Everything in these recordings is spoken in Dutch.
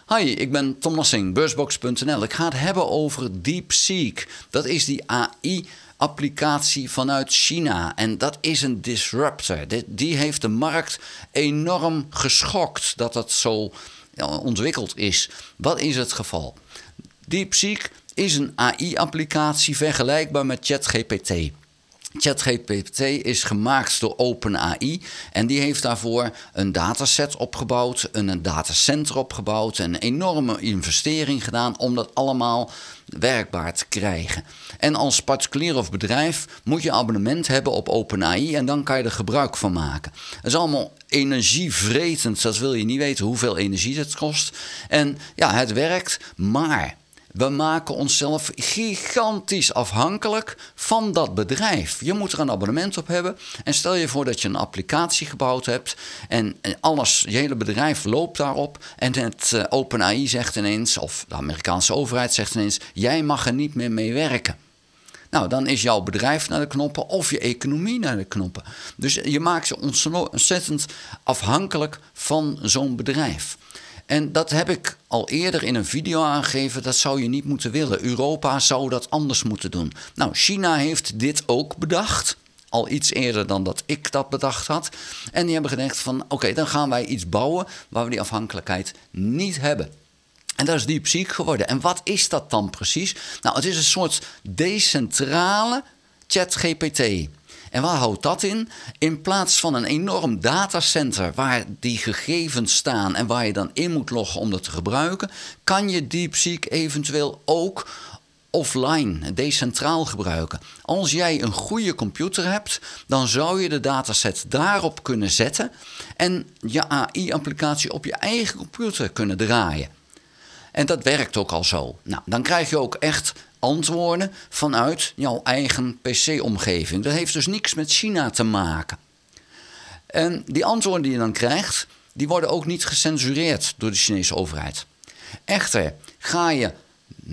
Hi, ik ben Tom Nassing, beursbox.nl. Ik ga het hebben over DeepSeek. Dat is die AI-applicatie vanuit China. En dat is een disruptor. Die heeft de markt enorm geschokt dat het zo ontwikkeld is. Wat is het geval? DeepSeek is een AI-applicatie vergelijkbaar met ChatGPT. ChatGPT is gemaakt door OpenAI en die heeft daarvoor een dataset opgebouwd, een datacenter opgebouwd en een enorme investering gedaan om dat allemaal werkbaar te krijgen. En als particulier of bedrijf moet je abonnement hebben op OpenAI en dan kan je er gebruik van maken. Het is allemaal energievretend, dat wil je niet weten hoeveel energie het kost. En ja, het werkt, maar we maken onszelf gigantisch afhankelijk van dat bedrijf. Je moet er een abonnement op hebben. En stel je voor dat je een applicatie gebouwd hebt. En alles, je hele bedrijf loopt daarop. En het OpenAI zegt ineens, of de Amerikaanse overheid zegt ineens, jij mag er niet meer mee werken. Nou, dan is jouw bedrijf naar de knoppen of je economie naar de knoppen. Dus je maakt je ontzettend afhankelijk van zo'n bedrijf. En dat heb ik al eerder in een video aangegeven, dat zou je niet moeten willen. Europa zou dat anders moeten doen. Nou, China heeft dit ook bedacht, al iets eerder dan dat ik dat bedacht had. En die hebben gedacht van, oké, dan gaan wij iets bouwen waar we die afhankelijkheid niet hebben. En dat is DeepSeek geworden. En wat is dat dan precies? Nou, het is een soort decentrale ChatGPT. En wat houdt dat in? In plaats van een enorm datacenter waar die gegevens staan en waar je dan in moet loggen om dat te gebruiken, kan je DeepSeek eventueel ook offline, decentraal gebruiken. Als jij een goede computer hebt, dan zou je de dataset daarop kunnen zetten en je AI-applicatie op je eigen computer kunnen draaien. En dat werkt ook al zo. Nou, dan krijg je ook echt antwoorden vanuit jouw eigen PC-omgeving. Dat heeft dus niks met China te maken. En die antwoorden die je dan krijgt, die worden ook niet gecensureerd door de Chinese overheid. Echter, ga je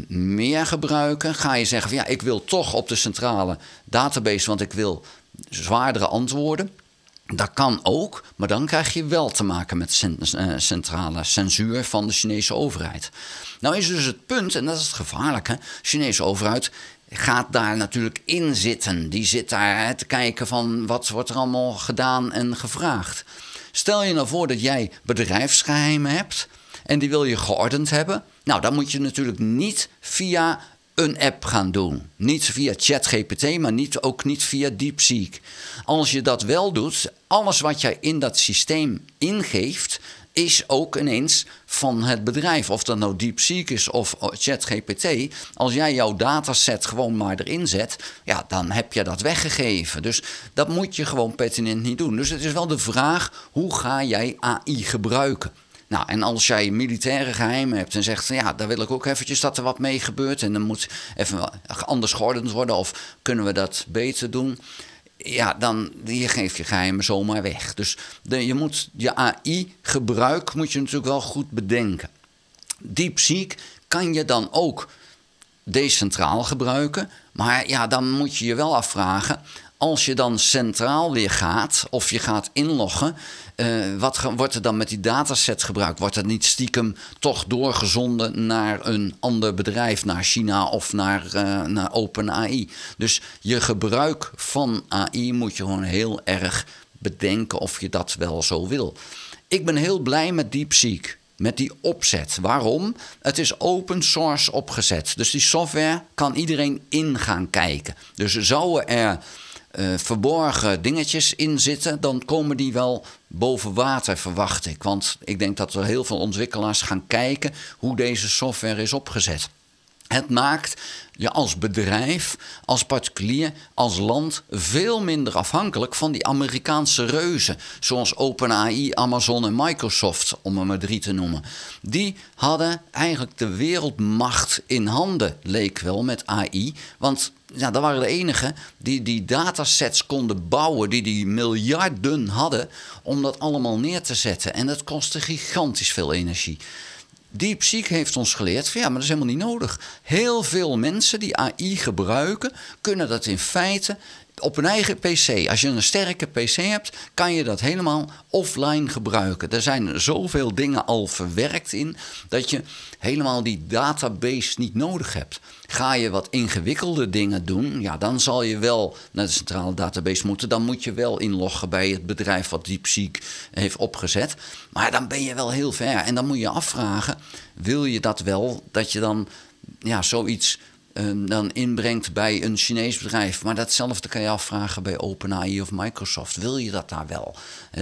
meer gebruiken, ga je zeggen van ja, ik wil toch op de centrale database, want ik wil zwaardere antwoorden. Dat kan ook, maar dan krijg je wel te maken met centrale censuur van de Chinese overheid. Nou is dus het punt, en dat is het gevaarlijke, de Chinese overheid gaat daar natuurlijk in zitten. Die zit daar te kijken van wat wordt er allemaal gedaan en gevraagd. Stel je nou voor dat jij bedrijfsgeheimen hebt en die wil je geordend hebben. Nou, dan moet je natuurlijk niet via een app gaan doen. Niet via ChatGPT, maar ook niet via DeepSeek. Als je dat wel doet, alles wat jij in dat systeem ingeeft, is ook ineens van het bedrijf. Of dat nou DeepSeek is of ChatGPT. Als jij jouw dataset gewoon maar erin zet, ja, dan heb je dat weggegeven. Dus dat moet je gewoon pertinent niet doen. Dus het is wel de vraag, hoe ga jij AI gebruiken? Nou, en als jij militaire geheimen hebt en zegt, ja, daar wil ik ook eventjes dat er wat mee gebeurt en dan moet even anders geordend worden of kunnen we dat beter doen? Ja, dan je geeft je geheimen zomaar weg. Dus je moet je AI-gebruik moet je natuurlijk wel goed bedenken. DeepSeek kan je dan ook decentraal gebruiken, maar ja, dan moet je je wel afvragen, als je dan centraal weer gaat of je gaat inloggen, wat wordt er dan met die dataset gebruikt? Wordt dat niet stiekem toch doorgezonden naar een ander bedrijf, naar China of naar OpenAI? Dus je gebruik van AI moet je gewoon heel erg bedenken of je dat wel zo wil. Ik ben heel blij met DeepSeek. Met die opzet. Waarom? Het is open source opgezet. Dus die software kan iedereen in gaan kijken. Dus zouden er verborgen dingetjes in zitten, dan komen die wel boven water, verwacht ik. Want ik denk dat er heel veel ontwikkelaars gaan kijken hoe deze software is opgezet. Het maakt je als bedrijf, als particulier, als land veel minder afhankelijk van die Amerikaanse reuzen. Zoals OpenAI, Amazon en Microsoft, om er maar 3 te noemen. Die hadden eigenlijk de wereldmacht in handen, leek wel, met AI. Want ja, dat waren de enigen die die datasets konden bouwen, die miljarden hadden om dat allemaal neer te zetten. En dat kostte gigantisch veel energie. DeepSeek heeft ons geleerd van ja, maar dat is helemaal niet nodig. Heel veel mensen die AI gebruiken, kunnen dat in feite op een eigen PC. Als je een sterke PC hebt, kan je dat helemaal offline gebruiken. Er zijn zoveel dingen al verwerkt in dat je helemaal die database niet nodig hebt. Ga je wat ingewikkelde dingen doen, ja, dan zal je wel naar de centrale database moeten. Dan moet je wel inloggen bij het bedrijf wat DeepSeek heeft opgezet. Maar dan ben je wel heel ver. En dan moet je afvragen, wil je dat wel, dat je dan zoiets dan inbrengt bij een Chinees bedrijf. Maar datzelfde kan je afvragen bij OpenAI of Microsoft. Wil je dat daar wel?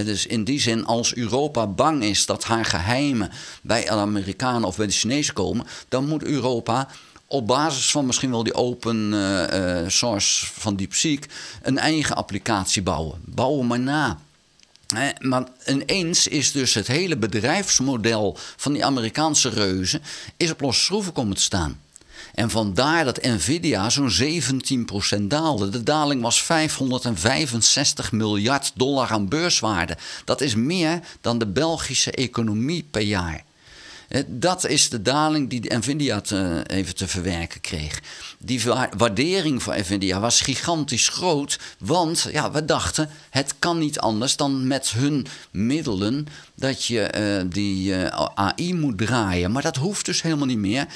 Dus in die zin, als Europa bang is dat haar geheimen bij de Amerikanen of bij de Chinezen komen, dan moet Europa op basis van misschien wel die open source van DeepSeek een eigen applicatie bouwen. Bouwen maar na. Maar ineens is dus het hele bedrijfsmodel van die Amerikaanse reuzen is op losse schroeven komen te staan. En vandaar dat Nvidia zo'n 17% daalde. De daling was $565 miljard aan beurswaarde. Dat is meer dan de Belgische economie per jaar. Dat is de daling die Nvidia even te verwerken kreeg. Die waardering voor Nvidia was gigantisch groot. Want we dachten, het kan niet anders dan met hun middelen dat je die AI moet draaien. Maar dat hoeft dus helemaal niet meer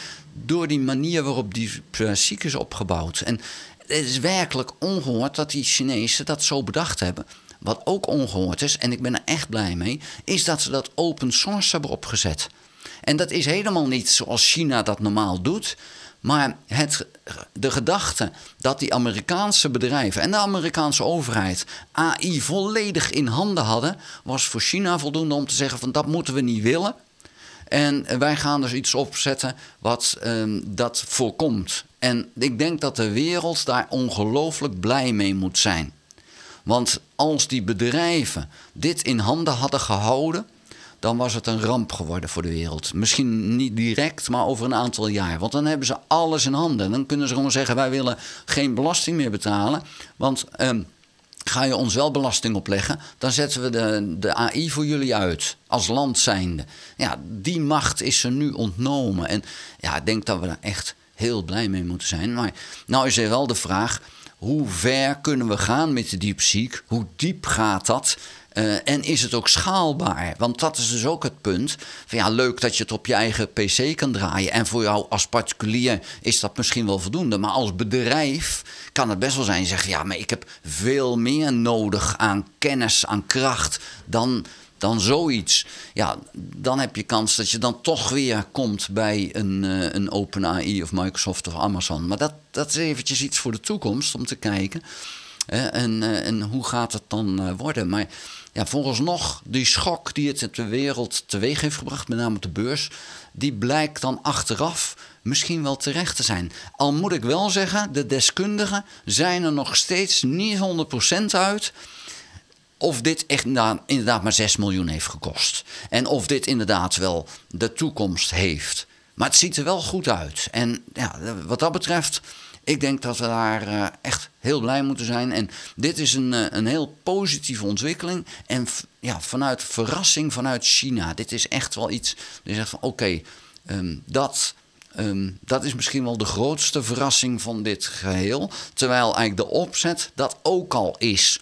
door die manier waarop die DeepSeek is opgebouwd. En het is werkelijk ongehoord dat die Chinezen dat zo bedacht hebben. Wat ook ongehoord is, en ik ben er echt blij mee, is dat ze dat open source hebben opgezet. En dat is helemaal niet zoals China dat normaal doet. Maar de gedachte dat die Amerikaanse bedrijven en de Amerikaanse overheid AI volledig in handen hadden, was voor China voldoende om te zeggen van dat moeten we niet willen. En wij gaan dus iets opzetten wat dat voorkomt. En ik denk dat de wereld daar ongelooflijk blij mee moet zijn. Want als die bedrijven dit in handen hadden gehouden, dan was het een ramp geworden voor de wereld. Misschien niet direct, maar over een aantal jaar. Want dan hebben ze alles in handen. Dan kunnen ze gewoon zeggen, wij willen geen belasting meer betalen. Want ga je ons wel belasting opleggen, dan zetten we de AI voor jullie uit. Als land zijnde. Ja, die macht is ze nu ontnomen. En ja, ik denk dat we daar echt heel blij mee moeten zijn. Maar nou is er wel de vraag, hoe ver kunnen we gaan met de DeepSeek? Hoe diep gaat dat? En is het ook schaalbaar? Want dat is dus ook het punt. Van leuk dat je het op je eigen PC kan draaien. En voor jou als particulier is dat misschien wel voldoende. Maar als bedrijf kan het best wel zijn. Je zegt, maar ik heb veel meer nodig aan kennis, aan kracht dan zoiets. Ja, dan heb je kans dat je dan toch weer komt bij een OpenAI of Microsoft of Amazon. Maar dat is eventjes iets voor de toekomst om te kijken. En hoe gaat het dan worden? Maar vooralsnog, die schok die het de wereld teweeg heeft gebracht, met name op de beurs, die blijkt dan achteraf misschien wel terecht te zijn. Al moet ik wel zeggen, de deskundigen zijn er nog steeds niet 100% uit of dit echt inderdaad maar 6 miljoen heeft gekost. En of dit inderdaad wel de toekomst heeft. Maar het ziet er wel goed uit. En wat dat betreft, ik denk dat we daar echt heel blij moeten zijn. En dit is een heel positieve ontwikkeling. En vanuit verrassing vanuit China. Dit is echt wel iets. Je zegt van oké, dat is misschien wel de grootste verrassing van dit geheel. Terwijl eigenlijk de opzet dat ook al is.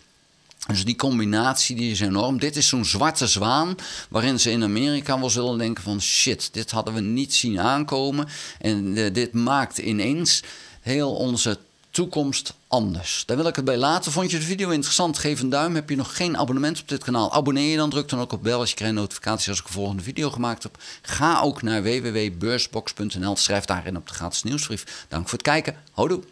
Dus die combinatie die is enorm. Dit is zo'n zwarte zwaan waarin ze in Amerika wel zullen denken van shit, dit hadden we niet zien aankomen. En dit maakt ineens heel onze toekomst anders. Daar wil ik het bij laten. Vond je de video interessant? Geef een duim. Heb je nog geen abonnement op dit kanaal? Abonneer je dan. Druk dan ook op bel als je krijgt notificaties als ik een volgende video gemaakt heb. Ga ook naar www.beursbox.nl. Schrijf daarin op de gratis nieuwsbrief. Dank voor het kijken. Houdoe.